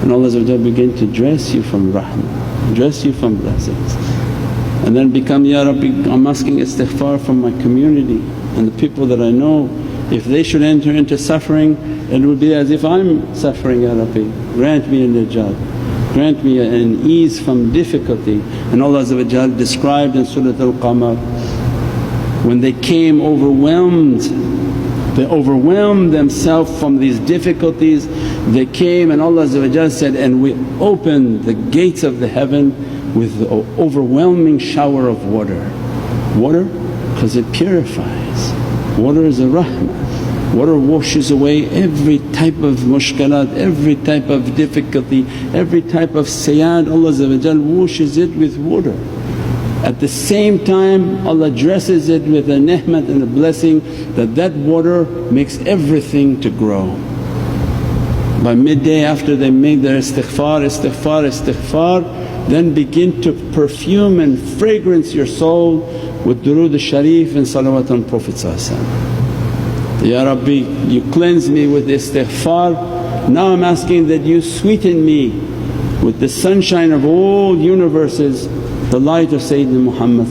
and Allah begin to dress you from rahmah, dress you from blessings. And then become, Ya Rabbi, I'm asking istighfar from my community and the people that I know. If they should enter into suffering, it would be as if I'm suffering, Ya Rabbi. Grant me a najat, grant me an ease from difficulty. And Allah described in Surat Al-Qamar, when they came overwhelmed, they overwhelmed themselves from these difficulties. They came and Allah said, and we opened the gates of the heaven with the overwhelming shower of water. Water because it purifies, water is a rahmah. Water washes away every type of mushkalat, every type of difficulty, every type of sayad. Allah washes it with water. At the same time Allah dresses it with a ni'mat and a blessing that water makes everything to grow. By midday after they make their istighfar, then begin to perfume and fragrance your soul with durood al-sharif and salawat on Prophet. Ya Rabbi, you cleanse me with istighfar, now I'm asking that you sweeten me with the sunshine of all universes, the light of Sayyidina Muhammad,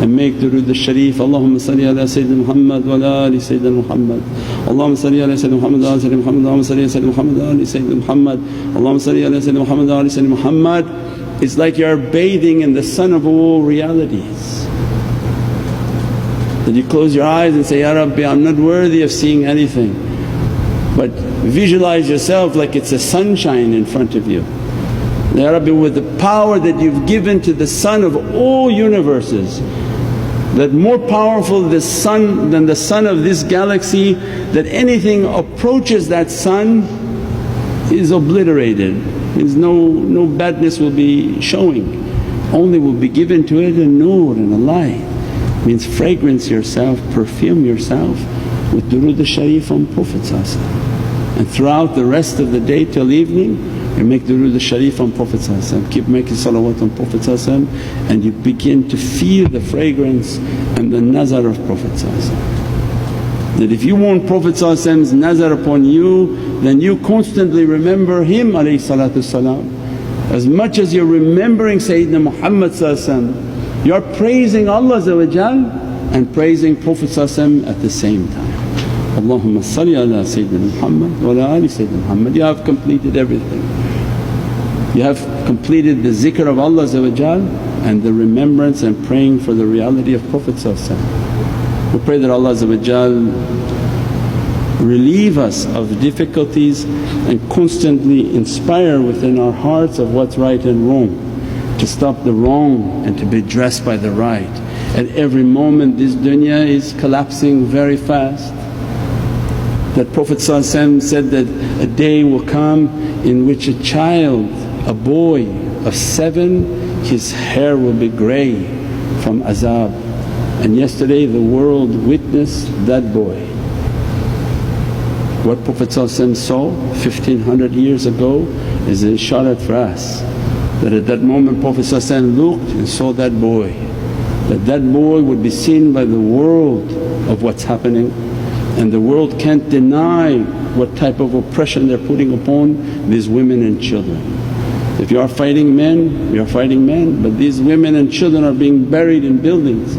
and make durood al-sharif. Allahumma salli ala Sayyidina Muhammad wa ala ali Sayyidina Muhammad. Allahumma salli ala Sayyidina Muhammad wa ala Sayyidina Muhammad. Allahumma salli ala Sayyidina Muhammad wa ala ali Sayyidina Muhammad. Allahumma salli ala Sayyidina Muhammad wa ala ali Sayyidina Muhammad. It's like you're bathing in the sun of all realities. That you close your eyes and say, Ya Rabbi, I'm not worthy of seeing anything, but visualize yourself like it's a sunshine in front of you. Ya Rabbi, with the power that you've given to the sun of all universes, that more powerful the sun than the sun of this galaxy, that anything approaches that sun is obliterated, means no badness will be showing, only will be given to it a nur and a light. Means fragrance yourself, perfume yourself with durood al-sharif on Prophet. And throughout the rest of the day till evening you make durood al-sharif on Prophet, keep making salawat on Prophet, and you begin to feel the fragrance and the nazar of Prophet. That if you want Prophet's nazar upon you, then you constantly remember him as much as you're remembering Sayyidina Muhammad, you're praising Allah and praising Prophet at the same time. Allahumma salli ala Sayyidina Muhammad wa ala ali Sayyidina Muhammad. You have completed everything. You have completed the zikr of Allah and the remembrance and praying for the reality of Prophet. We pray that Allah relieve us of difficulties and constantly inspire within our hearts of what's right and wrong, to stop the wrong and to be dressed by the right. At every moment this dunya is collapsing very fast. That Prophet said that a day will come in which a child, a boy of 7, his hair will be grey from azab, and yesterday the world witnessed that boy. What Prophet saw 1500 years ago is an isharat for us, that at that moment Prophet looked and saw that boy, that boy would be seen by the world of what's happening, and the world can't deny what type of oppression they're putting upon these women and children. If you are fighting men, we are fighting men, but these women and children are being buried in buildings.